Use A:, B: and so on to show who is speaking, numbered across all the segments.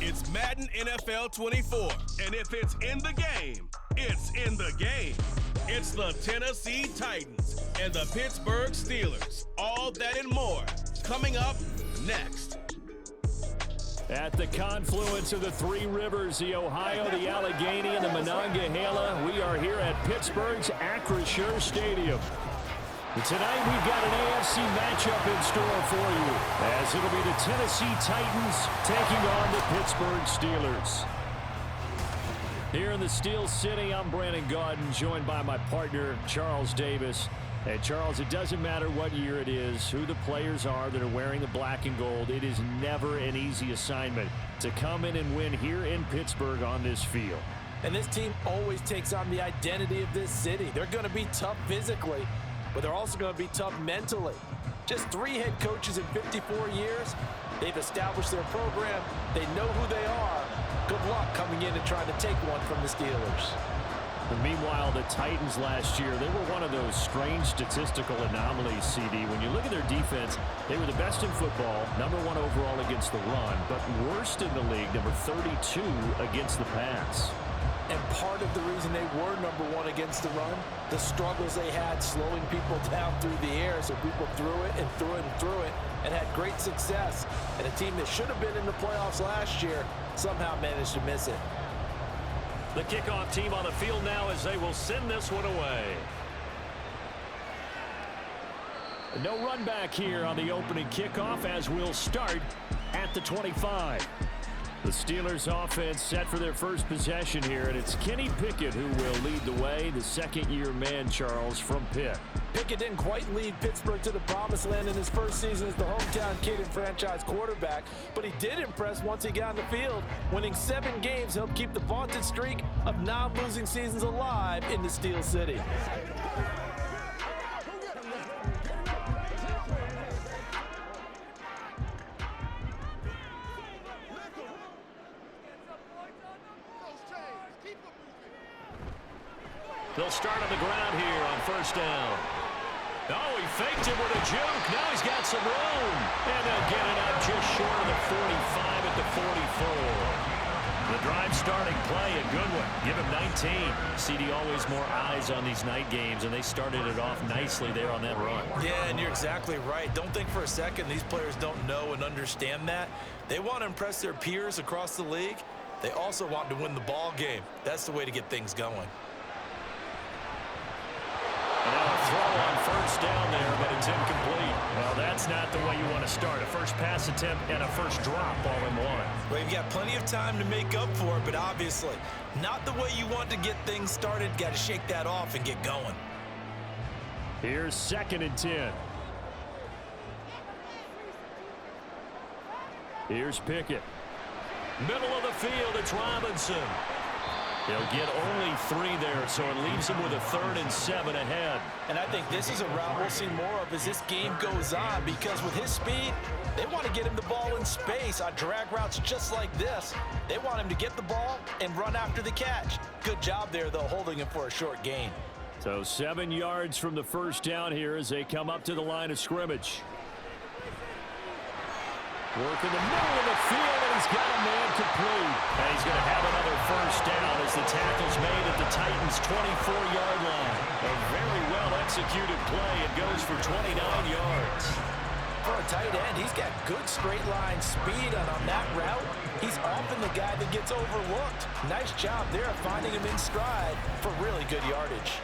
A: It's Madden NFL 24, and if it's in the game, it's in the game. It's the Tennessee Titans and the Pittsburgh Steelers. All that and more coming up next.
B: At the confluence of the three rivers, the Ohio, the Allegheny, and the Monongahela, we are here at Pittsburgh's Acrisure Stadium. And tonight we've got an AFC matchup in store for you, as it'll be the Tennessee Titans taking on the Pittsburgh Steelers. Here in the Steel City, I'm Brandon Gaudin, joined by my partner, Charles Davis. And Charles, it doesn't matter what year it is, who the players are that are wearing the black and gold, it is never an easy assignment to come in and win here in Pittsburgh on this field.
C: And this team always takes on the identity of this city. They're going to be tough physically, but they're also going to be tough mentally. Just 3 head coaches in 54 years. They've established their program. They know who they are. Good luck coming in and trying to take one from the Steelers.
B: And meanwhile, the Titans last year, they were one of those strange statistical anomalies, CD. When you look at their defense, they were the best in football, #1 overall against the run, but worst in the league, number 32 against the pass.
C: And part of the reason they were #1 against the run, the struggles they had slowing people down through the air, so people threw it and threw it and threw it and had great success. And a team that should have been in the playoffs last year somehow managed to miss it.
B: The kickoff team on the field now as they will send this one away. No run back here on the opening kickoff as we'll start at the 25. The Steelers offense set for their first possession here, and it's Kenny Pickett who will lead the way, the second-year man, Charles, from Pitt.
C: Pickett didn't quite lead Pittsburgh to the promised land in his first season as the hometown kid and franchise quarterback, but he did impress once he got on the field. Winning 7 games helped keep the vaunted streak of non-losing seasons alive in the Steel City.
B: They'll start on the ground here on first down. Oh, he faked it with a juke. Now he's got some room. And they'll get it up just short of the 45 at the 44. The drive starting play, a good one. Give him 19. CD, always more eyes on these night games, and they started it off nicely there on that run.
C: Yeah, and you're exactly right. Don't think for a second these players don't know and understand that. They want to impress their peers across the league. They also want to win the ball game. That's the way to get things going.
B: Now a throw on first down there, but it's incomplete. Well, that's not the way you want to start. A first pass attempt and a first drop all in one.
C: Well, you've got plenty of time to make up for it, but obviously not the way you want to get things started. Got to shake that off and get going.
B: Here's 2nd and 10. Here's Pickett. Middle of the field, it's Robinson. They'll get only 3 there, so it leaves them with a 3rd and 7 ahead.
C: And I think this is a route we'll see more of as this game goes on, because with his speed, they want to get him the ball in space on drag routes just like this. They want him to get the ball and run after the catch. Good job there, though, holding him for a short gain.
B: So 7 yards from the first down here as they come up to the line of scrimmage. Work in the middle of the field, and he's got a man complete. And he's going to have another first down as the tackle's made at the Titans' 24-yard line. A very well-executed play. It goes for 29 yards.
C: For a tight end, he's got good straight-line speed, and on that route, he's often the guy that gets overlooked. Nice job there of finding him in stride for really good yardage.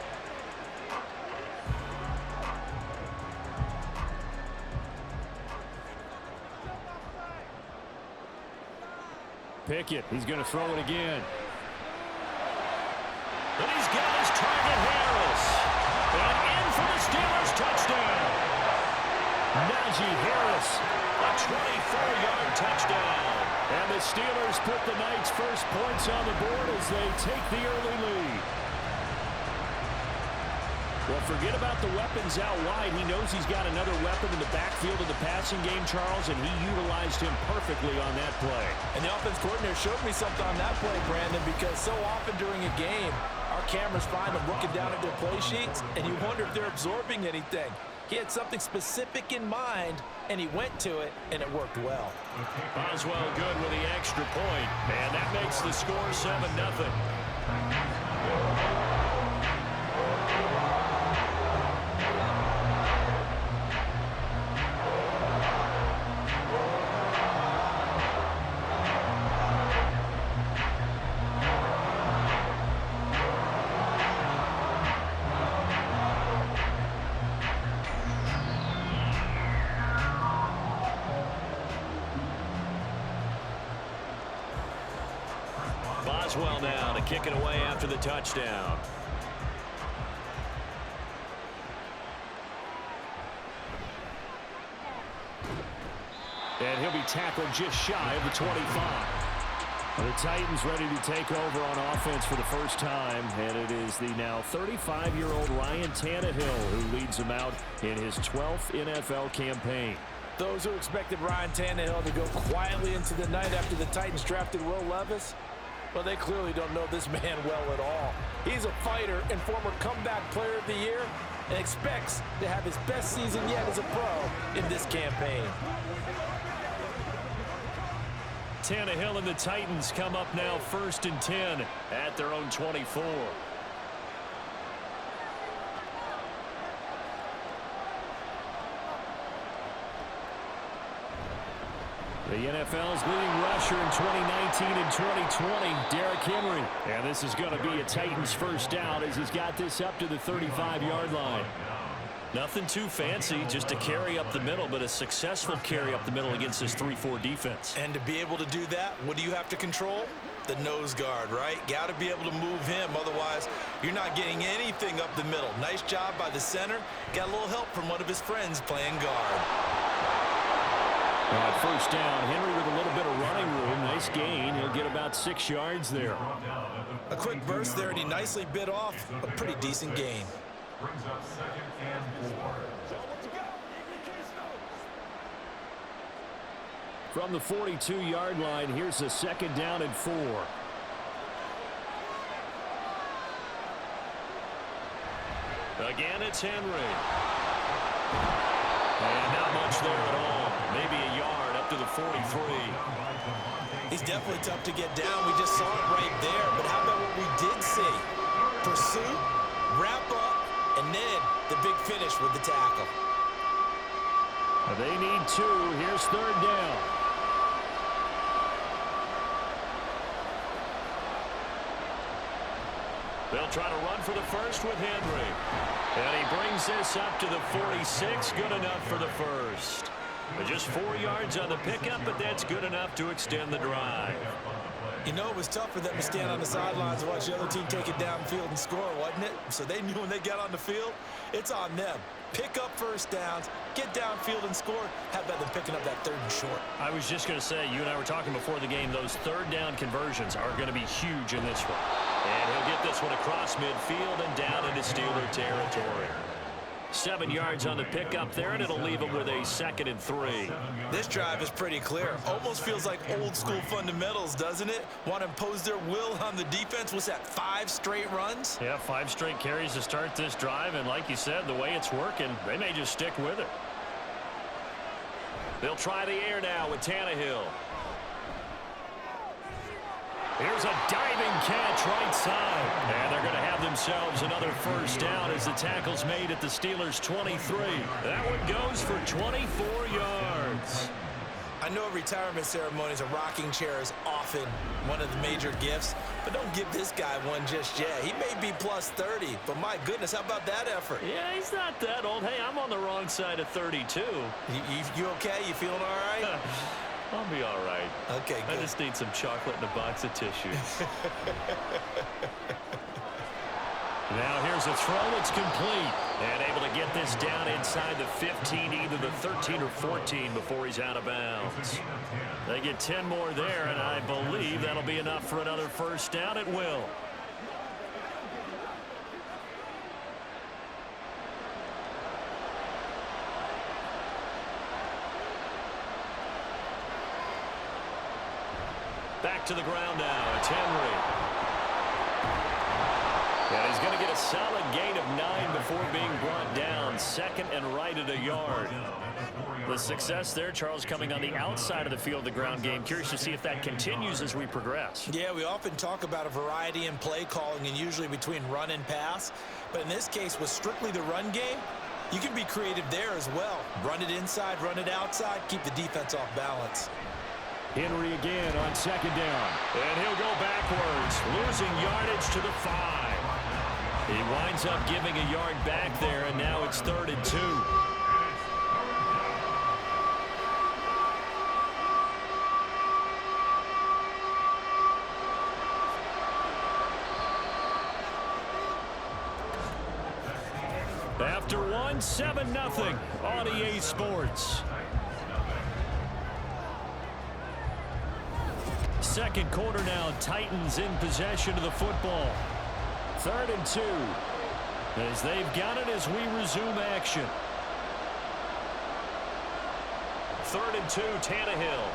B: Pickett, he's going to throw it again. And he's got his target, Harris. And in for the Steelers touchdown. Najee Harris, a 24-yard touchdown. And the Steelers put the night's first points on the board as they take the early lead. Well, forget about the weapons out wide. He knows he's got another weapon in the backfield of the passing game, Charles, and he utilized him perfectly on that play.
C: And the offense coordinator showed me something on that play, Brandon, because so often during a game, our cameras find them looking down at their play sheets, and you wonder if they're absorbing anything. He had something specific in mind, and he went to it, and it worked well.
B: Boswell good with the extra point, and that makes the score 7-0. Boswell now to kick it away after the touchdown. And he'll be tackled just shy of the 25. The Titans ready to take over on offense for the first time, and it is the now 35-year-old Ryan Tannehill who leads them out in his 12th NFL campaign.
C: Those who expected Ryan Tannehill to go quietly into the night after the Titans drafted Will Levis, well, they clearly don't know this man well at all. He's a fighter and former comeback player of the year and expects to have his best season yet as a pro in this campaign.
B: Tannehill and the Titans come up now 1st and 10 at their own 24. The NFL's leading rusher in 2019 and 2020, Derrick Henry. And this is going to be a Titans first down as he's got this up to the 35-yard line. Nothing too fancy, just a carry up the middle, but a successful carry up the middle against this 3-4 defense.
C: And to be able to do that, what do you have to control? The nose guard, right? Got to be able to move him. Otherwise, you're not getting anything up the middle. Nice job by the center. Got a little help from one of his friends playing guard.
B: At first down, Henry with a little bit of running room. Nice gain. He'll get about 6 yards there.
C: A quick burst there, and he nicely bit off a pretty decent gain.
D: Brings up 2nd and 4.
B: From the 42-yard line, here's a 2nd down and 4. Again, it's Henry. And not much there at all. Maybe a yard up to the 43.
C: He's definitely tough to get down. We just saw it right there. But how about what we did see? Pursuit, wrap up, and then the big finish with the tackle.
B: They need 2. Here's 3rd down. They'll try to run for the first with Henry. And he brings this up to the 46. Good enough for the first. But just 4 yards on the pickup, but that's good enough to extend the drive.
C: You know, it was tough for them to stand on the sidelines and watch the other team take it downfield and score, wasn't it? So they knew when they got on the field, it's on them. Pick up first downs, get downfield and score. How about them picking up that 3rd and short?
B: I was just going to say, you and I were talking before the game, those 3rd down conversions are going to be huge in this one. And he'll get this one across midfield and down into Steeler territory. 7 yards on the pickup there, and it'll leave him with a 2nd and 3.
C: This drive is pretty clear. Almost feels like old school fundamentals, doesn't it? Want to impose their will on the defense. What's that, 5 straight runs?
B: Yeah, 5 straight carries to start this drive, and like you said, the way it's working, they may just stick with it. They'll try the air now with Tannehill. Here's a diving catch right side. And they're going to have themselves another first down as the tackle's made at the Steelers' 23. That one goes for 24 yards.
C: I know retirement ceremonies, a rocking chair is often one of the major gifts, but don't give this guy one just yet. He may be plus 30, but my goodness, how about that effort?
B: Yeah, he's not that old. Hey, I'm on the wrong side of 32.
C: You okay? You feeling all right?
B: I'll be all right.
C: Okay, good.
B: I just need some chocolate and a box of tissues. Now here's a throw. It's complete. And able to get this down inside the 15, either the 13 or 14 before he's out of bounds. They get 10 more there, and I believe that'll be enough for another first down. It will. Back to the ground now. It's Henry. And he's going to get a solid gain of 9 before being brought down. Second and right at a yard. The success there, Charles, coming on the outside of the field, the ground game. Curious to see if that continues as we progress.
C: Yeah, we often talk about a variety in play calling and usually between run and pass. But in this case, with strictly the run game, you can be creative there as well. Run it inside, run it outside, keep the defense off balance.
B: Henry again on second down. And he'll go backwards, losing yardage to the 5. He winds up giving a yard back there, and now it's 3rd and 2. After 1, 7-0 on EA Sports. Second quarter now, Titans in possession of the football. 3rd and 2 as they've got it as we resume action. 3rd and 2, Tannehill.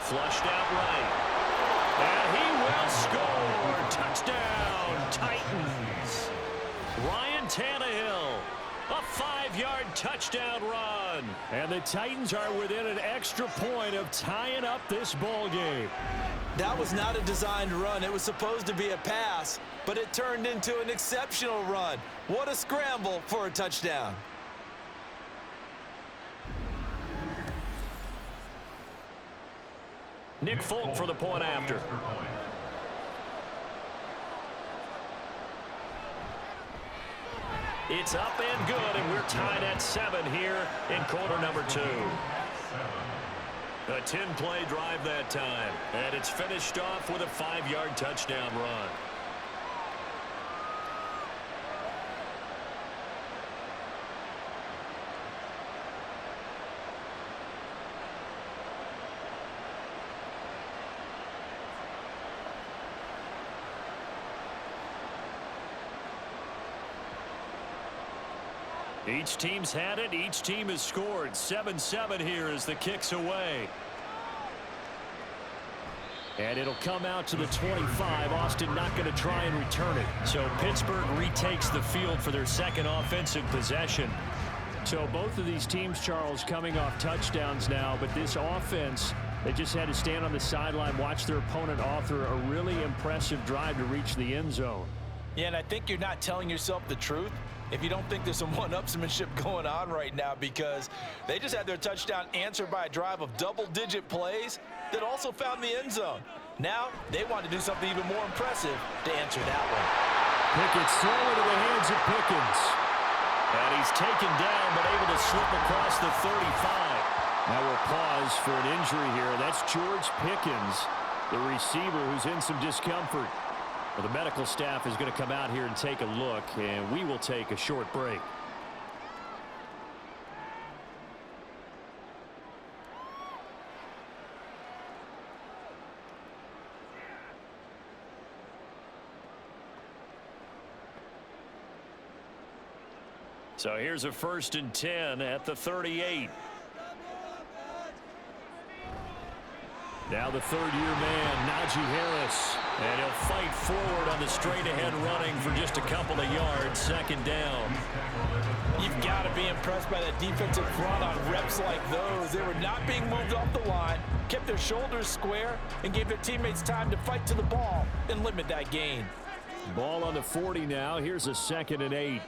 B: Flushed out right. And he will score. Touchdown, Titans. Ryan Tannehill, a 5-yard touchdown run. And the Titans are within an extra point of tying up this ball game.
C: That was not a designed run. It was supposed to be a pass, but it turned into an exceptional run. What a scramble for a touchdown.
B: Nick Folk for the point after. It's up and good, and we're tied at 7 here in quarter number 2. A 10-play drive that time, and it's finished off with a 5-yard touchdown run. Each team's had it. Each team has scored. 7-7 here as the kick's away. And it'll come out to the 25. Austin not going to try and return it. So Pittsburgh retakes the field for their second offensive possession. So both of these teams, Charles, coming off touchdowns now. But this offense, they just had to stand on the sideline, watch their opponent author a really impressive drive to reach the end zone.
C: Yeah, and I think you're not telling yourself the truth if you don't think there's some one-upsmanship going on right now, because they just had their touchdown answered by a drive of double-digit plays that also found the end zone. Now they want to do something even more impressive to answer that one.
B: Pickett's thrown into the hands of Pickens. And he's taken down but able to slip across the 35. Now we'll pause for an injury here. That's George Pickens, the receiver who's in some discomfort. Well, the medical staff is going to come out here and take a look, and we will take a short break. So here's a 1st and 10 at the 38. Now the third-year man, Najee Harris. And he'll fight forward on the straight-ahead running for just a couple of yards. 2nd down.
C: You've got to be impressed by that defensive front on reps like those. They were not being moved off the line, kept their shoulders square, and gave their teammates time to fight to the ball and limit that gain.
B: Ball on the 40 now. Here's a 2nd and 8.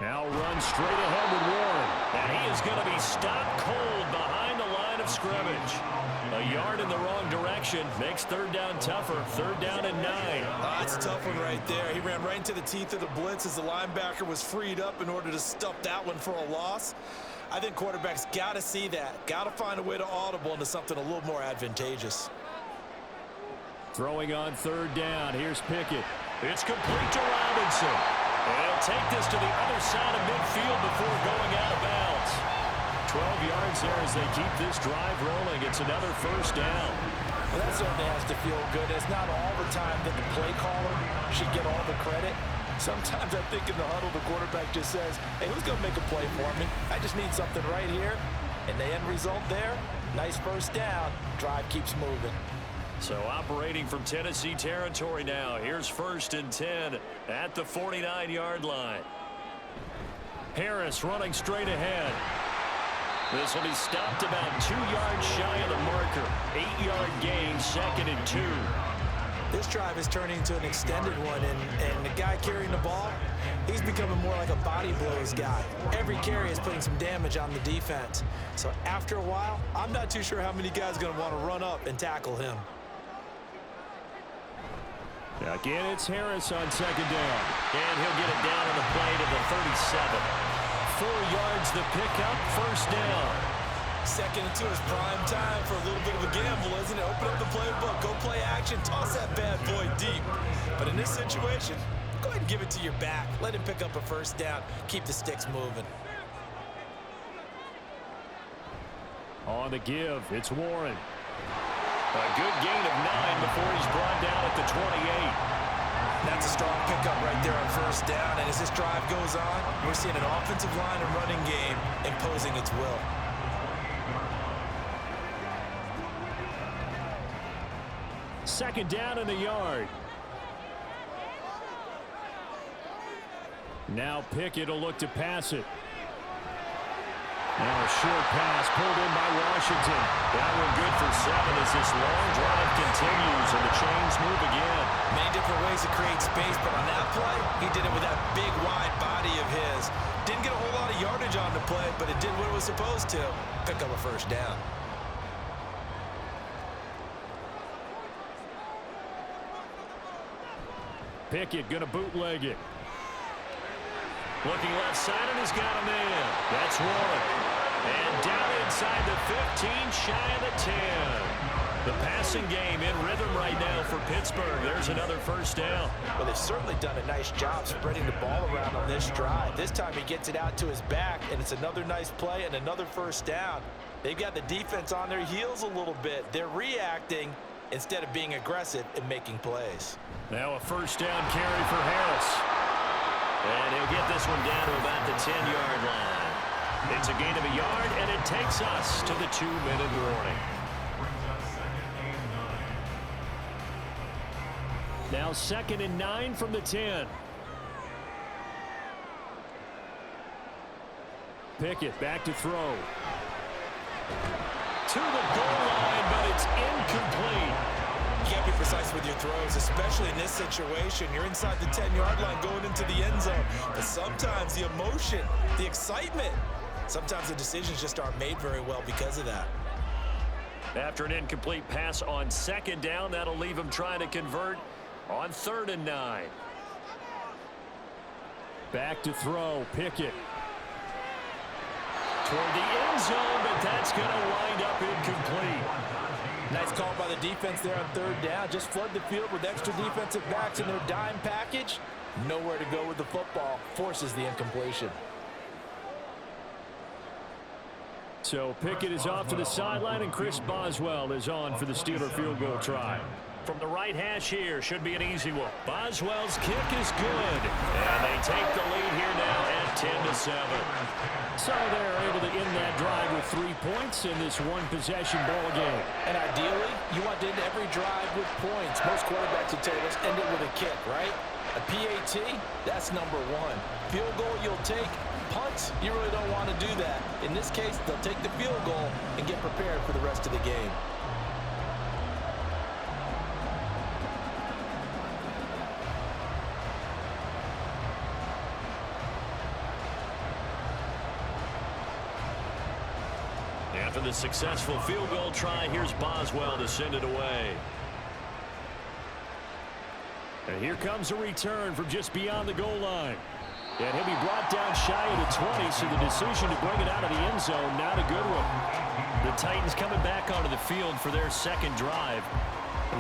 B: Now run straight ahead with Warren. And he is going to be stopped cold behind the line of scrimmage. A yard in the wrong direction makes 3rd down tougher. 3rd down and 9.
C: That's a tough one right there. He ran right into the teeth of the blitz as the linebacker was freed up in order to stuff that one for a loss. I think quarterbacks got to see that. Got to find a way to audible into something a little more advantageous.
B: Throwing on 3rd down. Here's Pickett. It's complete to Robinson. And he'll take this to the other side of midfield before going out of bounds. 12 yards there as they keep this drive rolling. It's another 1st down.
C: Well, that certainly has to feel good. It's not all the time that the play caller should get all the credit. Sometimes I think in the huddle, the quarterback just says, hey, who's going to make a play for me? I just need something right here. And the end result there, nice 1st down. Drive keeps moving.
B: So operating from Tennessee territory now. Here's 1st and 10 at the 49-yard line. Harris running straight ahead. This will be stopped about 2 yards shy of the marker. 8-yard gain, 2nd and 2.
C: This drive is turning into an extended one, and the guy carrying the ball, he's becoming more like a body blows guy. Every carry is putting some damage on the defense. So after a while, I'm not too sure how many guys are going to want to run up and tackle him.
B: Again, it's Harris on 2nd down. And he'll get it down on the play to the 37. 4 yards the pickup, 1st down.
C: 2nd and 2 is prime time for a little bit of a gamble, isn't it? Open up the playbook, go play action, toss that bad boy deep. But in this situation, go ahead and give it to your back. Let him pick up a 1st down. Keep the sticks moving.
B: On the give, it's Warren. A good gain of 9 before he's brought down at the 28.
C: That's a strong pickup right there on 1st down. And as this drive goes on, we're seeing an offensive line and running game imposing its will.
B: Second down in the yard. Now Pickett will look to pass it. Now a short pass pulled in by Washington. That one good for 7 as this long drive continues and the chains move again.
C: Many different ways to create space, but on that play, he did it with that big, wide body of his. Didn't get a whole lot of yardage on the play, but it did what it was supposed to. Pick up a 1st down.
B: Pickett going to bootleg it. Looking left side, and he's got a man. That's Warren. And down inside the 15, shy of the 10. The passing game in rhythm right now for Pittsburgh. There's another 1st down.
C: Well, they've certainly done a nice job spreading the ball around on this drive. This time he gets it out to his back, and it's another nice play and another 1st down. They've got the defense on their heels a little bit. They're reacting instead of being aggressive and making plays.
B: Now a 1st down carry for Harris. And he'll get this one down to about the 10-yard line. It's a gain of a yard, and it takes us to the 2-minute warning. Now 2nd and 9 from the 10. Pickett back to throw. To the goal line, but it's incomplete.
C: You can't be precise with your throws, especially in this situation. You're inside the 10-yard line going into the end zone. But sometimes the emotion, the excitement, sometimes the decisions just aren't made very well because of that.
B: After an incomplete pass on 2nd down, that'll leave him trying to convert on 3rd and 9. Back to throw, Pickett. Toward the end zone, but that's going to wind up incomplete.
C: Nice call by the defense there on 3rd down. Just flood the field with extra defensive backs in their dime package. Nowhere to go with the football. Forces the incompletion.
B: So Pickett is off to the sideline, and Chris Boswell is on for the Steeler field goal try. From the right hash here, should be an easy one. Boswell's kick is good, and they take the lead here now at 10-7. So they're able to end that drive with 3 points in this one-possession ball game.
C: And ideally, you want to end every drive with points. Most quarterbacks would tell us end it with a kick, right? A PAT, that's number 1. Field goal you'll take. Punts, you really don't want to do that. In this case, they'll take the field goal and get prepared for the rest of the game.
B: After the successful field goal try, here's Boswell to send it away. And here comes a return from just beyond the goal line. And he'll be brought down shy of the 20, so the decision to bring it out of the end zone, not a good one. The Titans coming back onto the field for their 2nd drive.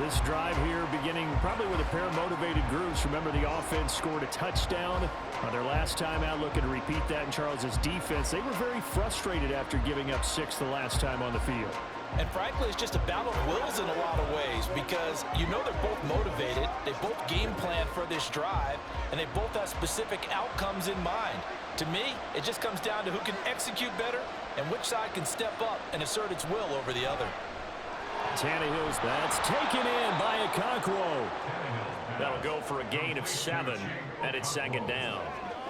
B: This drive here beginning probably with a pair of motivated groups. Remember, the offense scored a touchdown on their last time out, looking to repeat that in Charles's defense. They were very frustrated after giving up 6 the last time on the field.
C: And frankly, it's just a battle of wills in a lot of ways because you know they're both motivated, they both game plan for this drive, and they both have specific outcomes in mind. To me, it just comes down to who can execute better and which side can step up and assert its will over the other.
B: Tannehill's, that's taken in by Okonkwo. That'll go for a gain of 7, and it's second down.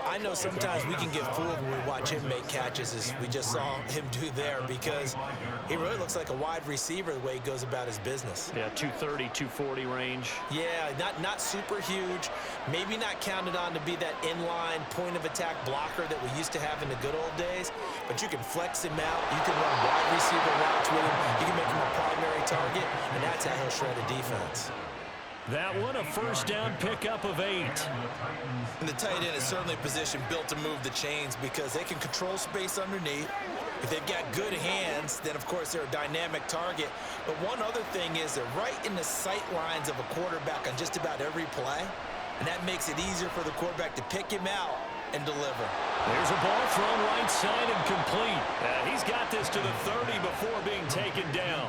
C: I know sometimes we can get fooled when we watch him make catches, as we just saw him do there, because he really looks like a wide receiver the way he goes about his business.
B: Yeah, 230, 240 range.
C: Yeah, not super huge, maybe not counted on to be that inline point-of-attack blocker that we used to have in the good old days, but you can flex him out, you can run wide receiver routes with him, you can make him a primary target, and that's how he'll shred a defense.
B: That one, a first down pickup of 8.
C: And the tight end is certainly a position built to move the chains because they can control space underneath. If they've got good hands, then of course they're a dynamic target. But one other thing is they're right in the sight lines of a quarterback on just about every play. And that makes it easier for the quarterback to pick him out and deliver.
B: There's a ball thrown right side and complete. He's got this to the 30 before being taken down.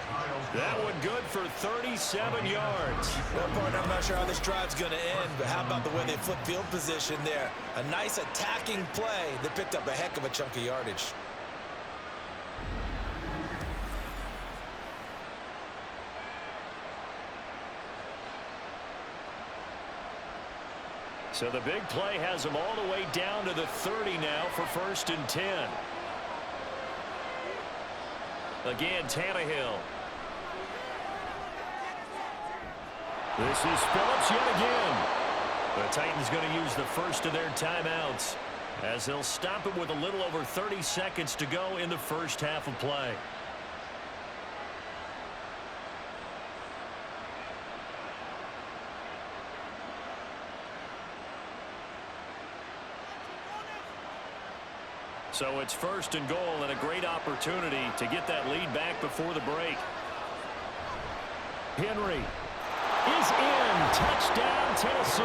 B: That one good for 37 yards.
C: Well, partner, I'm not sure how this drive's going to end, but how about the way they flip field position there? A nice attacking play that picked up a heck of a chunk of yardage.
B: So the big play has them all the way down to the 30 now for 1st and 10. Again, Tannehill. This is Phillips yet again. The Titans going to use the first of their timeouts as they'll stop it with a little over 30 seconds to go in the first half of play. So it's 1st and goal and a great opportunity to get that lead back before the break. Henry is in. Touchdown, Tennessee.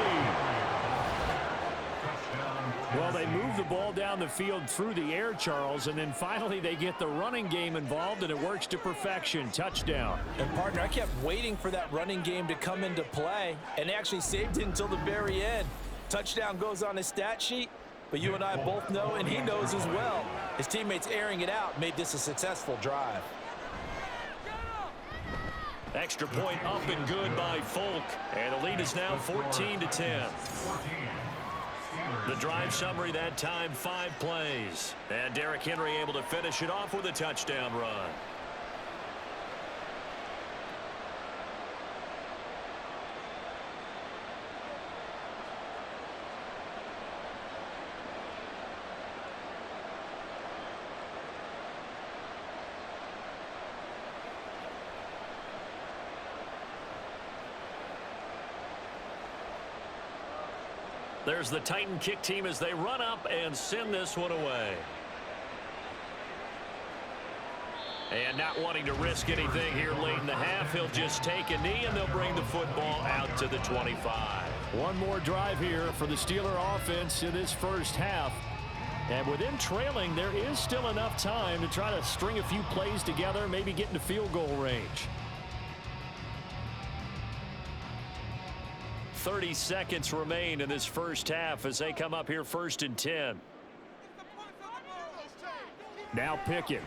B: Well, they move the ball down the field through the air, Charles, and then finally they get the running game involved, and it works to perfection. Touchdown.
C: And, partner, I kept waiting for that running game to come into play, and they actually saved it until the very end. Touchdown goes on his stat sheet, but you and I both know, and he knows as well, his teammates airing it out made this a successful drive.
B: Extra point up and good by Folk, and the lead is now 14-10. The drive summary that time, 5 plays. And Derrick Henry able to finish it off with a touchdown run. There's the Titan kick team as they run up and send this one away. And not wanting to risk anything here late in the half, he'll just take a knee and they'll bring the football out to the 25. One more drive here for the Steeler offense in this first half. And with them trailing, there is still enough time to try to string a few plays together, maybe get into field goal range. 30 seconds remain in this first half as they come up here 1st and 10. Now Pickett.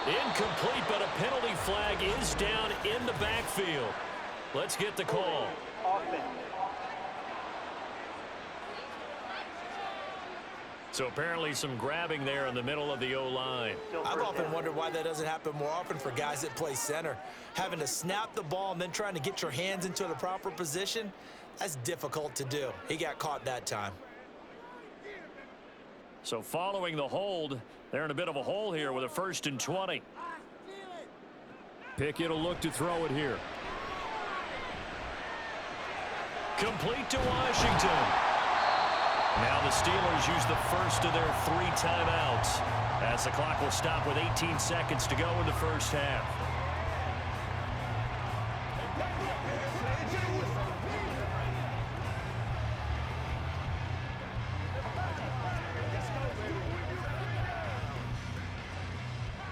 B: Incomplete, but a penalty flag is down in the backfield. Let's get the call. So apparently some grabbing there in the middle of the O-line.
C: I've often wondered why that doesn't happen more often for guys that play center. Having to snap the ball and then trying to get your hands into the proper position, that's difficult to do. He got caught that time.
B: So following the hold, they're in a bit of a hole here with a 1st and 20. Pickett will look to throw it here. Complete to Washington. Now the Steelers use the first of their 3 timeouts as the clock will stop with 18 seconds to go in the first half.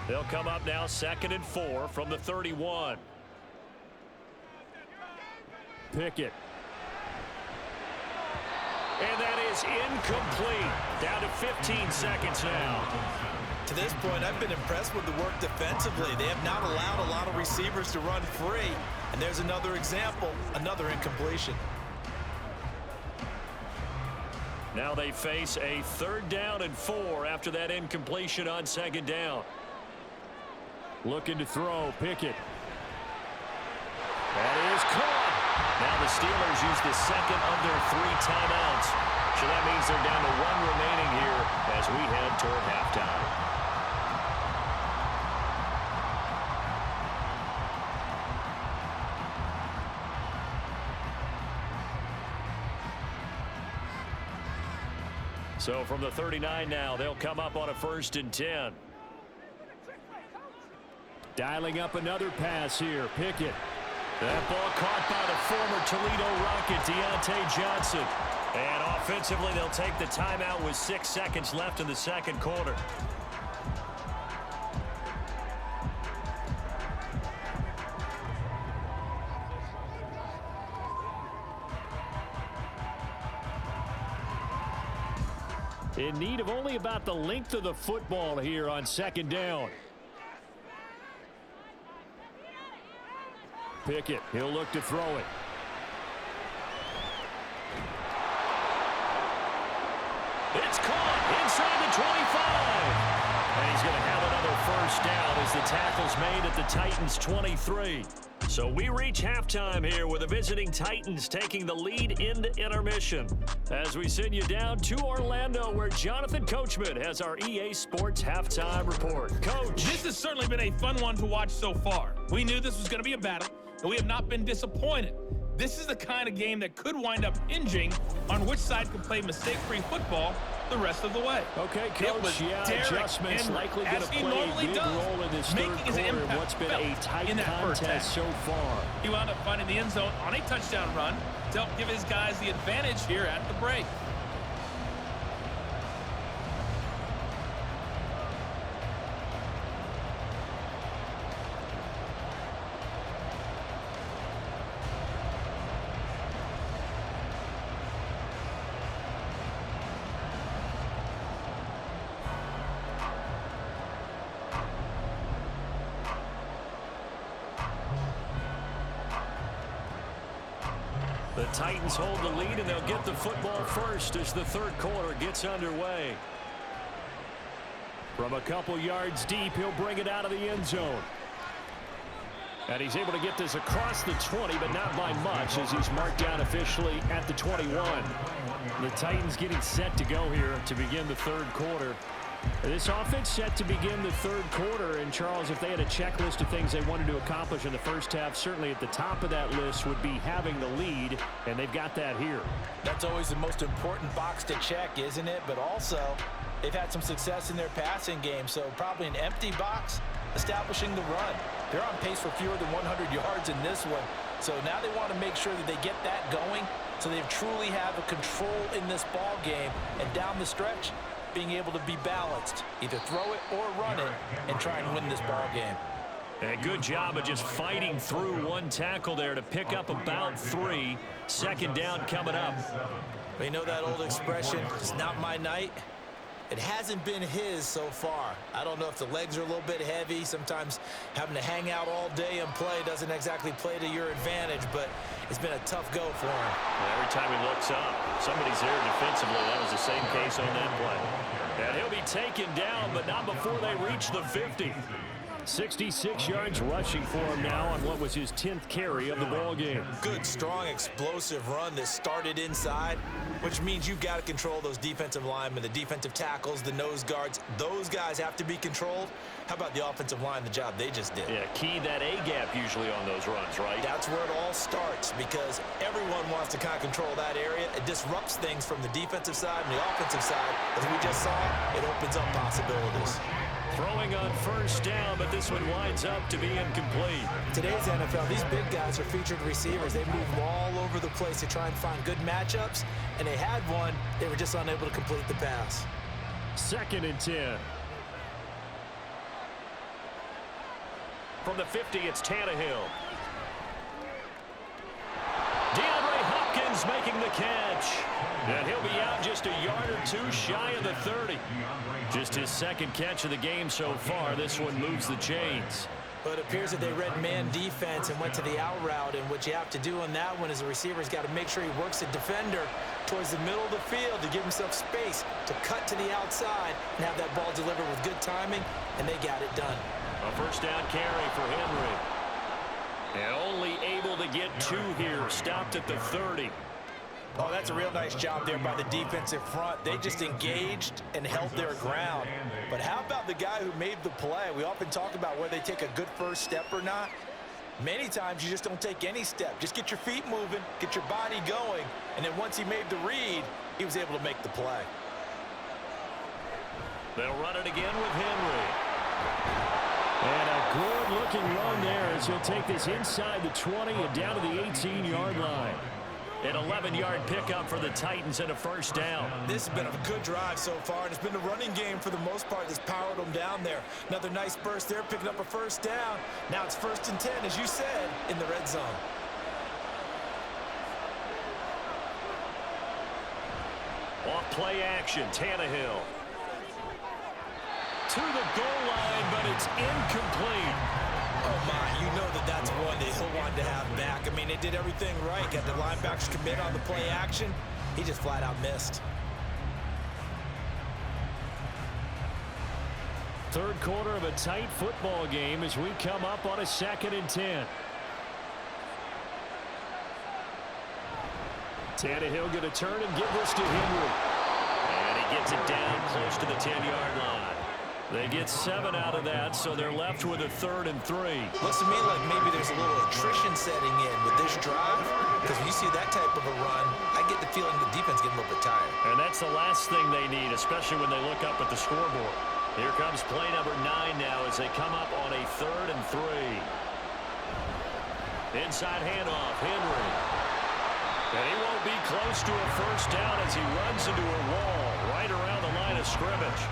B: They'll come up now 2nd and 4 from the 31. Pickett. And that is incomplete. Down to 15 seconds now.
C: To this point, I've been impressed with the work defensively. They have not allowed a lot of receivers to run free. And there's another example, another incompletion.
B: Now they face a 3rd down and 4 after that incompletion on 2nd down. Looking to throw, Pickett. That is caught. Now the Steelers use the 2nd of their 3 timeouts. So that means they're down to 1 remaining here as we head toward halftime. So from the 39 now, they'll come up on a 1st and 10. Dialing up another pass here, Pickett. That ball caught by the former Toledo Rocket, Deontay Johnson. And offensively, they'll take the timeout with 6 seconds left in the 2nd quarter. In need of only about the length of the football here on 2nd down. Pickett, he'll look to throw it. It's caught inside the 25. And he's going to have another 1st down as the tackle's made at the Titans' 23. So we reach halftime here with the visiting Titans taking the lead into intermission. As we send you down to Orlando, where Jonathan Coachman has our EA Sports halftime report. Coach.
E: This has certainly been a fun one to watch so far. We knew this was going to be a battle, and we have not been disappointed. This is the kind of game that could wind up hinging on which side can play mistake-free football the rest of the way.
B: Okay, Coach, adjustments likely going to play a big role in this 3rd quarter of what's been a tight contest so far.
E: He wound up finding the end zone on a touchdown run to help give his guys the advantage here at the break.
B: The Titans hold the lead, and they'll get the football first as the 3rd quarter gets underway. From a couple yards deep, he'll bring it out of the end zone. And he's able to get this across the 20, but not by much, as he's marked down officially at the 21. The Titans getting set to go here to begin the 3rd quarter. This offense set to begin the 3rd quarter, and Charles, if they had a checklist of things they wanted to accomplish in the 1st half, certainly at the top of that list would be having the lead, and they've got that here.
C: That's always the most important box to check, isn't it? But also, they've had some success in their passing game, so probably an empty box establishing the run. They're on pace for fewer than 100 yards in this one, so now they want to make sure that they get that going so they truly have a control in this ball game, and down the stretch, being able to be balanced, either throw it or run it, and try and win this ball game.
B: And a good job of just fighting through one tackle there to pick up about 3. 2nd down coming up.
C: We know that old expression, it's not my night. It hasn't been his so far. I don't know if the legs are a little bit heavy. Sometimes having to hang out all day and play doesn't exactly play to your advantage, but it's been a tough go for him.
B: Every time he looks up, somebody's there defensively. That was the same case on that play. And he'll be taken down, but not before they reach the 50. 66 yards rushing for him now on what was his 10th carry of the ball game.
C: Good, strong, explosive run that started inside, which means you've got to control those defensive linemen, the defensive tackles, the nose guards. Those guys have to be controlled. How about the offensive line, the job they just did?
B: Yeah, key that A-gap usually on those runs, right?
C: That's where it all starts, because everyone wants to kind of control that area. It disrupts things from the defensive side and the offensive side. As we just saw, it opens up possibilities.
B: Throwing on 1st down, but this one winds up to be incomplete.
C: Today's NFL, these big guys are featured receivers. They move all over the place to try and find good matchups, and they had one. They were just unable to complete the pass.
B: 2nd and 10. From the 50, it's Tannehill. DeAndre Hopkins Williams making the catch. And he'll be out just a yard or two shy of the 30. Just his second catch of the game so far. This one moves the chains.
C: But it appears that they read man defense and went to the out route. And what you have to do on that one is the receiver's got to make sure he works the defender towards the middle of the field to give himself space to cut to the outside and have that ball delivered with good timing, and they got it done.
B: A first down carry for Henry. And only able to get 2 here. Stopped at the 30.
C: Oh, that's a real nice job there by the defensive front. They just engaged and held their ground. But how about the guy who made the play? We often talk about whether they take a good first step or not. Many times you just don't take any step. Just get your feet moving, get your body going, and then once he made the read, he was able to make the play.
B: They'll run it again with Henry.
F: And a good-looking run there as he'll take this inside the 20 and down to the 18-yard line.
B: An 11-yard pickup for the Titans and a first down.
C: This has been a good drive so far, and it's been the running game for the most part that's powered them down there. Another nice burst there, picking up a first down. Now it's 1st and 10, as you said, in the red zone.
B: Off play action, Tannehill. To the goal line, but it's incomplete.
C: Oh, my, you know that's one that he'll want to have back. I mean, they did everything right. Got the linebackers commit on the play action. He just flat out missed.
F: Third quarter of a tight football game as we come up on a 2nd and 10. Tannehill going to turn and give this to Henry.
B: And he gets it down close to the 10-yard line. They get 7 out of that, so they're left with a 3rd and 3.
C: Looks to me like maybe there's a little attrition setting in with this drive, because when you see that type of a run, I get the feeling the defense getting a little bit tired.
B: And that's the last thing they need, especially when they look up at the scoreboard. Here comes play number 9 now as they come up on a 3rd and 3. Inside handoff, Henry. And he won't be close to a first down as he runs into a wall right around the line of scrimmage.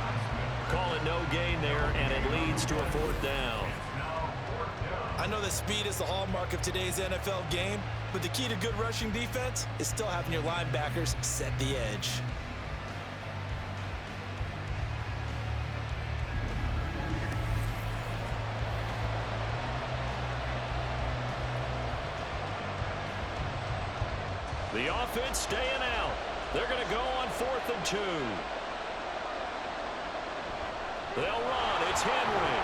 B: Call it no gain there, and it leads to a 4th down.
C: I know that speed is the hallmark of today's NFL game, but the key to good rushing defense is still having your linebackers set the edge.
B: The offense staying out. They're going to go on 4th and 2. They'll run. It's Henry.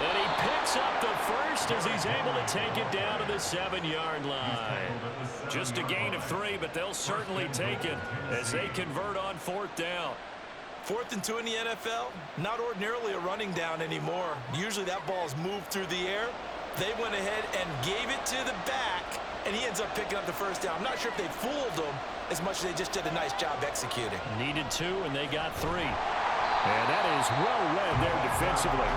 B: And he picks up the first as he's able to take it down to the 7-yard line. Just a gain of 3, but they'll certainly take it as they convert on 4th down.
C: 4th and 2 in the NFL, not ordinarily a running down anymore. Usually that ball's moved through the air. They went ahead and gave it to the back, and he ends up picking up the first down. I'm not sure if they fooled him as much as they just did a nice job executing.
B: Needed 2, and they got 3.
F: And that is well read there defensively.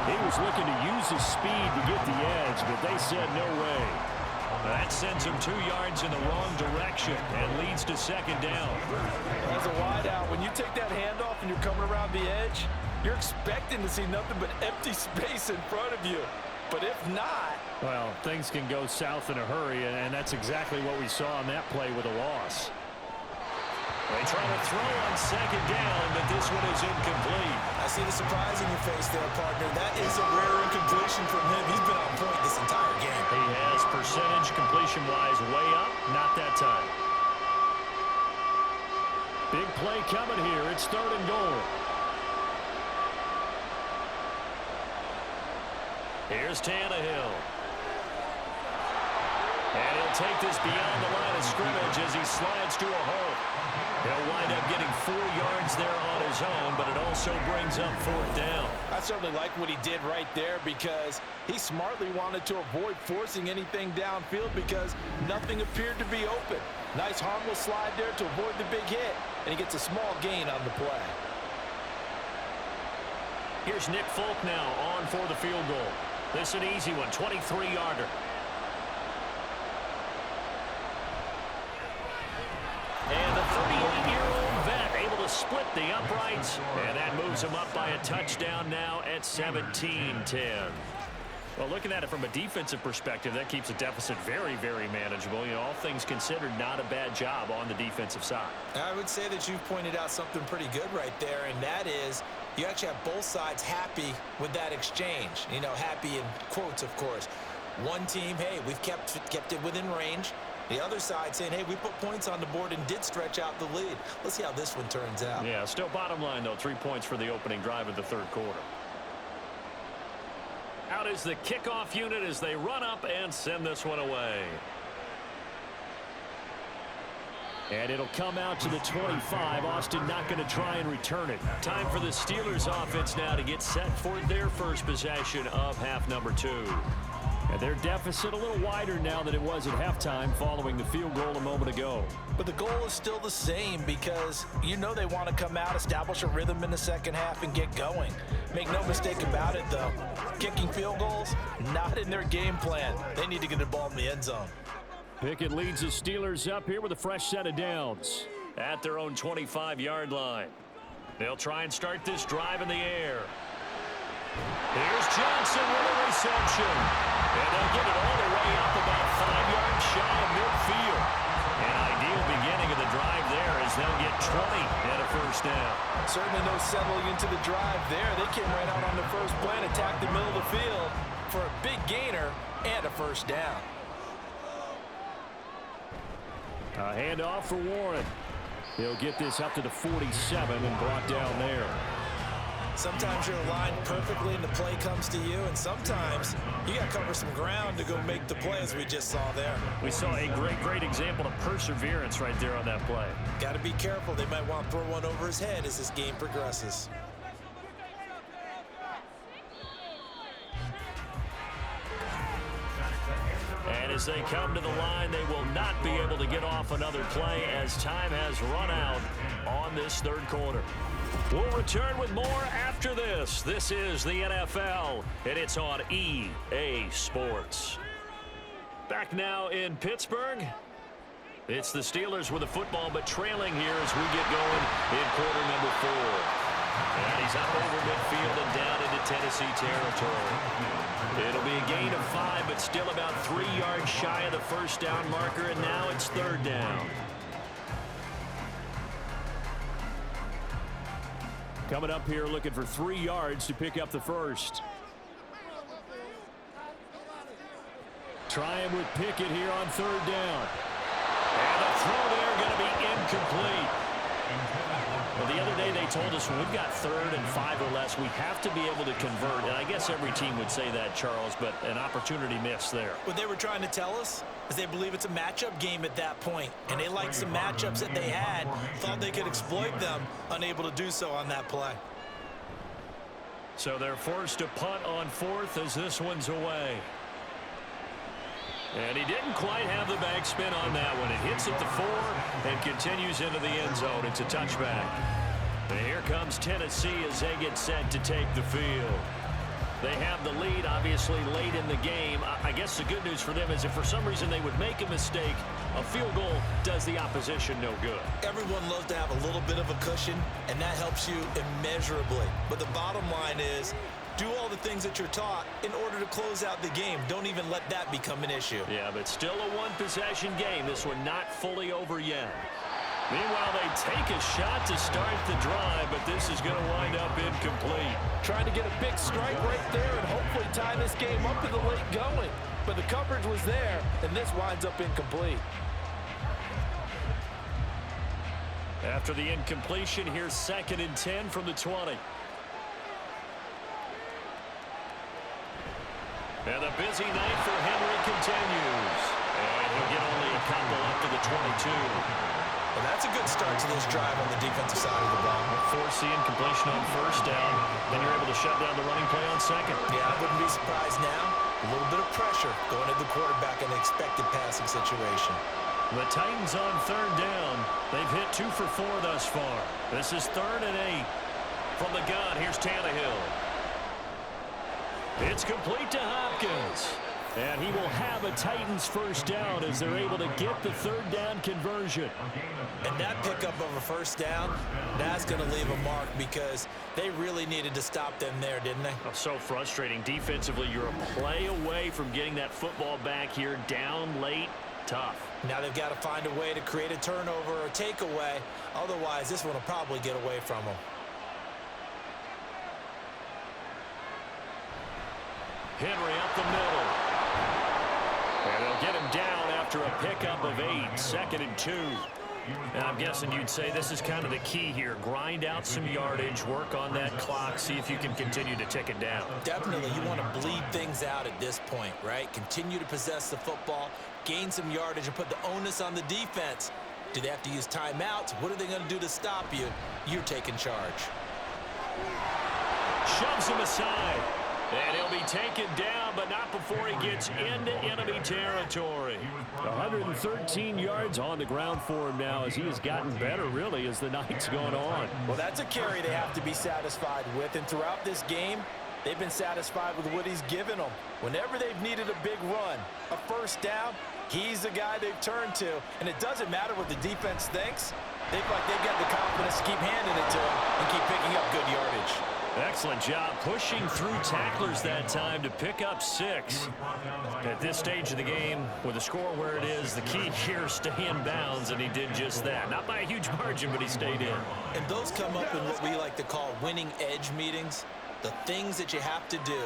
F: He was looking to use his speed to get the edge, but they said no way.
B: That sends him 2 yards in the wrong direction and leads to 2nd down.
C: As a wideout, when you take that handoff and you're coming around the edge, you're expecting to see nothing but empty space in front of you. But if not...
F: Well, things can go south in a hurry, and that's exactly what we saw on that play with a loss.
B: They try to throw on 2nd down, but this one is incomplete.
C: I see the surprise in your face there, partner. That is a rare incompletion from him. He's been on point this entire game.
B: He has percentage completion-wise way up. Not that time.
F: Big play coming here. It's 3rd and goal.
B: Here's Tannehill. And he'll take this beyond the line of scrimmage as he slides to a hole. He'll wind up getting 4 yards there on his own, but it also brings up 4th down.
C: I certainly like what he did right there because he smartly wanted to avoid forcing anything downfield because nothing appeared to be open. Nice harmless slide there to avoid the big hit, and he gets a small gain on the play.
B: Here's Nick Folk now on for the field goal. This is an easy one, 23-yarder. And the 38-year-old vet able to split the uprights, and that moves him up by a touchdown now at 17-10.
F: Well, looking at it from a defensive perspective, that keeps the deficit very, very manageable. You know, all things considered, not a bad job on the defensive side.
C: I would say that you've pointed out something pretty good right there, and that is you actually have both sides happy with that exchange. You know, happy in quotes, of course. One team, hey, we've kept it within range. The other side saying, hey, we put points on the board and did stretch out the lead. Let's see how this one turns out.
F: Yeah, still bottom line, though, 3 points for the opening drive of the third quarter. Out is the kickoff unit as they run up and send this one away.
B: And it'll come out to the 25. Austin not going to try and return it.
F: Time for the Steelers offense now to get set for their first possession of half number 2.
B: And their deficit a little wider now than it was at halftime following the field goal a moment ago.
C: But the goal is still the same because you know they want to come out, establish a rhythm in the second half, and get going. Make no mistake about it, though. Kicking field goals, not in their game plan. They need to get the ball in the end zone.
B: Pickett leads the Steelers up here with a fresh set of downs.
F: At their own 25-yard line. They'll try and start this drive in the air. Here's Johnson with a reception. And they'll get it all the way up about 5 yards shy of midfield. An ideal beginning of the drive there as they'll get 20 and a first down.
C: Certainly no settling into the drive there. They came right out on the first play and attacked the middle of the field for a big gainer and a first down.
B: A handoff for Warren. He'll get this up to the 47 and brought down there.
C: Sometimes you're aligned perfectly and the play comes to you, and sometimes you got to cover some ground to go make the play, as we just saw there.
F: We saw a great example of perseverance right there on that play.
C: Got to be careful. They might want to throw one over his head as this game progresses.
F: And as they come to the line, they will not be able to get off another play as time has run out on this third quarter. We'll return with more after this. This is the NFL, and it's on EA Sports. Back now in Pittsburgh. It's the Steelers with the football, but trailing here as we get going in quarter number 4. And he's up over midfield and down into Tennessee territory. It'll be a gain of 5, but still about 3 yards shy of the first down marker, and now it's third down.
B: Coming up here looking for 3 yards to pick up the first. Trying with Pickett here on third down.
F: And the throw there going to be incomplete. Well, the other day they told us when we've got 3rd and 5 or less, we have to be able to convert. And I guess every team would say that, Charles, but an opportunity missed there.
C: What they were trying to tell us is they believe it's a matchup game at that point. And they liked some matchups that they had, thought they could exploit them, unable to do so on that play.
F: So they're forced to punt on 4th as this one's away. And he didn't quite have the backspin on that one. It hits at the 4 and continues into the end zone. It's a touchback. And here comes Tennessee as they get set to take the field. They have the lead, obviously, late in the game. I guess the good news for them is if for some reason they would make a mistake, a field goal does the opposition no good.
C: Everyone loves to have a little bit of a cushion, and that helps you immeasurably. But the bottom line is, do all the things that you're taught in order to close out the game. Don't even let that become an issue.
F: Yeah, but still a one-possession game. This one not fully over yet. Meanwhile, they take a shot to start the drive, but this is going to wind up incomplete.
C: Trying to get a big strike right there and hopefully tie this game up to the late going. But the coverage was there, and this winds up incomplete.
F: After the incompletion, here's 2nd and 10 from the 20. And the busy night for Henry continues. And he'll get only a couple up to the 22.
C: Well, that's a good start to this drive on the defensive side of the ball.
F: Force the incompletion on first down. Then you're able to shut down the running play on 2nd.
C: Yeah, I wouldn't be surprised now. A little bit of pressure going at the quarterback in an expected passing situation.
F: The Titans on 3rd down. They've hit 2 for 4 thus far. This is 3rd and 8. From the gun, here's Tannehill. It's complete to Hopkins.
B: And he will have a Titans first down as they're able to get the third down conversion.
C: And that pickup of a first down, that's going to leave a mark because they really needed to stop them there, didn't they?
F: Oh, so frustrating. Defensively, you're a play away from getting that football back here. Down late, tough.
C: Now they've got to find a way to create a turnover or a takeaway. Otherwise, this one will probably get away from them.
F: Henry up the middle. And they'll get him down after a pickup of 8, 2nd and 2. And I'm guessing you'd say this is kind of the key here. Grind out some yardage, work on that clock, see if you can continue to tick it down.
C: Definitely, you want to bleed things out at this point, right? Continue to possess the football, gain some yardage, and put the onus on the defense. Do they have to use timeouts? What are they going to do to stop you? You're taking charge.
F: Shoves him aside. And he'll be taken down, but not before he gets into enemy territory.
B: 113 yards on the ground for him now as he has gotten better, really, as the night's gone on.
C: Well, that's a carry they have to be satisfied with. And throughout this game, they've been satisfied with what he's given them. Whenever they've needed a big run, a first down, he's the guy they've turned to. And it doesn't matter what the defense thinks. They've got the confidence to keep handing it to him and keep picking up good yardage.
F: Excellent job pushing through tacklers that time to pick up 6. At this stage of the game, with the score where it is, the key here, stay in bounds, and he did just that. Not by a huge margin, but he stayed in.
C: And those come up in what we like to call winning edge meetings. The things that you have to do,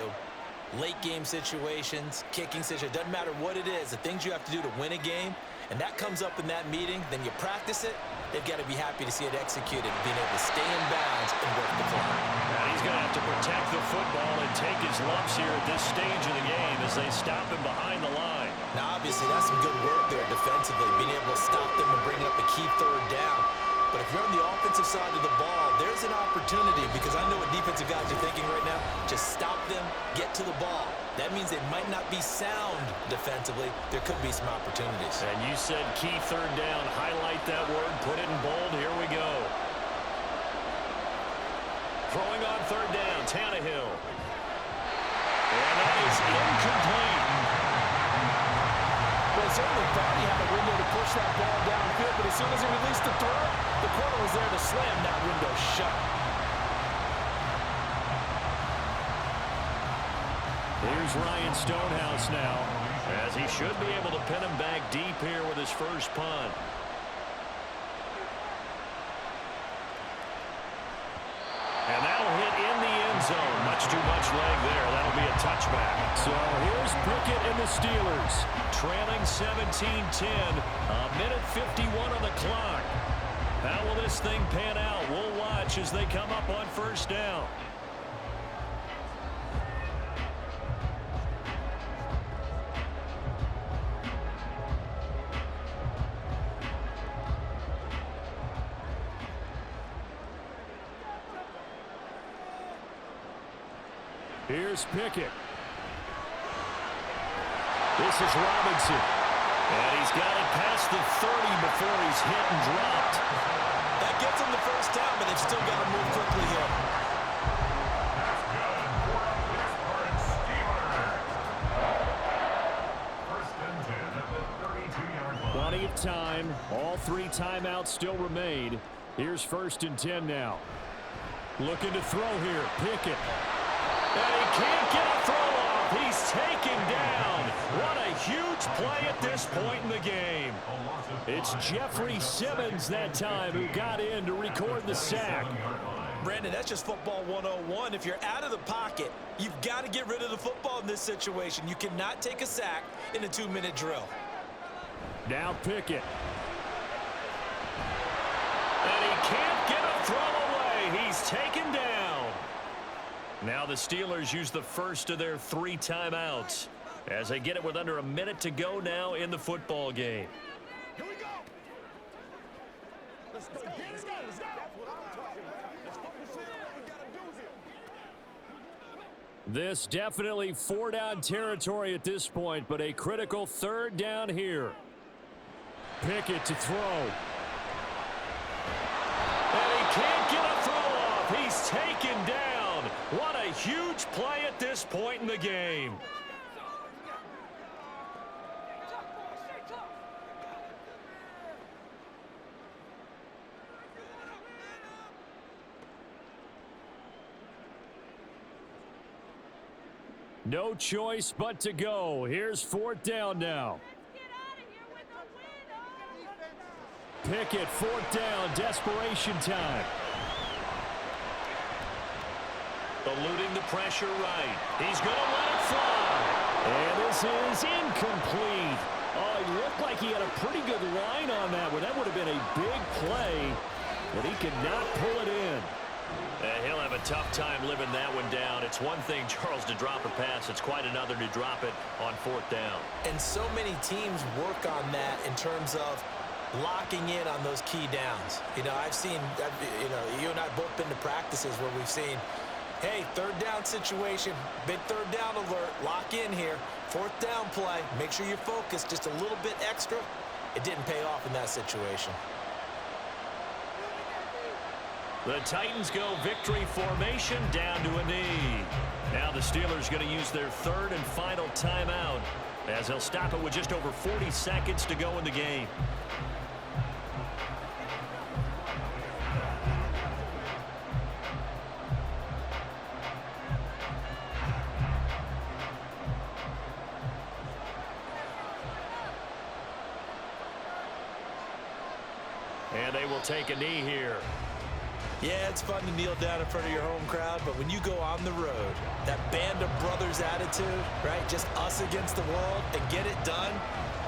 C: late game situations, kicking situations, doesn't matter what it is, the things you have to do to win a game, and that comes up in that meeting, then you practice it. They've got to be happy to see it executed, being able to stay in bounds and work the clock.
F: Now he's going to have to protect the football and take his lumps here at this stage of the game as they stop him behind the line.
C: Now, obviously, that's some good work there defensively, being able to stop them and bring up a key third down. But if you're on the offensive side of the ball, there's an opportunity because I know what defensive guys are thinking right now. Just stop them, get to the ball. That means they might not be sound defensively. There could be some opportunities.
F: And you said key third down. Highlight that word. Put it in bold. Here we go. Throwing on third down, Tannehill. And that is incomplete.
C: Well, certainly thought he had a window to push that ball downfield, but as soon as he released the throw, the corner was there to slam that window shut.
B: Here's Ryan Stonehouse now,
F: as he should be able to pin him back deep here with his first punt. And that'll hit in the end zone. Much too much leg there. That'll be a touchback.
B: So here's Pickett and the Steelers.
F: Trailing 17-10. A minute 51 on the clock. How will this thing pan out? We'll watch as they come up on first down.
B: Here's Pickett. This is Robinson.
F: And he's got it past the 30 before he's hit and dropped.
C: That gets him the first down, but they've still got to move quickly here.
B: Plenty of time. All 3 timeouts still remain. Here's 1st and 10 now. Looking to throw here. Pickett.
F: And he can't get a throw off. He's taken down. What a huge play at this point in the game.
B: It's Jeffrey Simmons that time who got in to record the sack.
C: Brandon, that's just football 101. If you're out of the pocket, you've got to get rid of the football in this situation. You cannot take a sack in a 2-minute drill.
B: Now Pickett.
F: And he can't get a throw away. He's taken down. Now the Steelers use the first of their 3 timeouts as they get it with under a minute to go now in the football game.
G: Here we go. Let's go. Let's go. Let's go. That's what I'm talking about. Let's focus in on what we got to do here.
B: This definitely 4-down territory at this point, but a critical 3rd down here. Pickett to throw.
F: And he can't get a throw off. He's taken down. What a huge play at this point in the game.
B: No choice but to go. Here's 4th down now. Pickett, 4th down, desperation time.
F: Eluding the pressure right. He's going to let it fly.
B: And this is incomplete. Oh, he looked like he had a pretty good line on that one. That would have been a big play, but he could not pull it in.
F: He'll have a tough time living that one down. It's one thing, Charles, to drop a pass. It's quite another to drop it on 4th down.
C: And so many teams work on that in terms of locking in on those key downs. You know, you and I both been to practices where we've seen, hey, 3rd down situation, big 3rd down alert, lock in here. 4th down play, make sure you're focused just a little bit extra. It didn't pay off in that situation.
F: The Titans go victory formation down to a knee. Now the Steelers going to use their 3rd and final timeout as they'll stop it with just over 40 seconds to go in the game. And they will take a knee here.
C: Yeah, it's fun to kneel down in front of your home crowd, but when you go on the road, that band of brothers attitude, right? Just us against the world and get it done.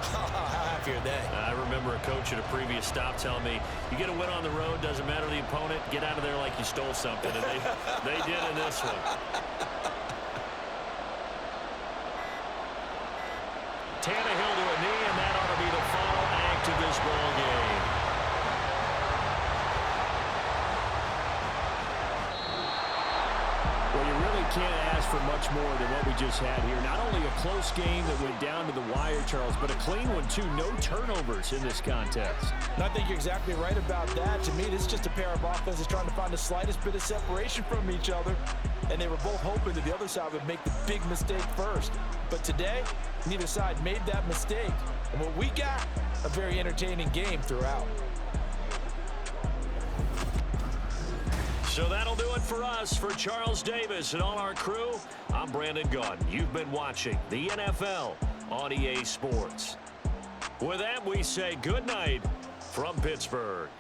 C: How happy are they?
F: I remember a coach at a previous stop telling me, you get a win on the road, doesn't matter the opponent, get out of there like you stole something. And they did in this one. Tannehill to a knee, and that ought to be the final act of this ball game.
B: Well, you really can't ask for much more than what we just had here. Not only a close game that went down to the wire, Charles, but a clean one, too. No turnovers in this contest.
C: And I think you're exactly right about that. To me, this is just a pair of offenses trying to find the slightest bit of separation from each other. And they were both hoping that the other side would make the big mistake first. But today, neither side made that mistake. And what we got, a very entertaining game throughout.
F: So that'll do it for us. For Charles Davis and all our crew, I'm Brandon Gunn. You've been watching the NFL on EA Sports. With that, we say good night from Pittsburgh.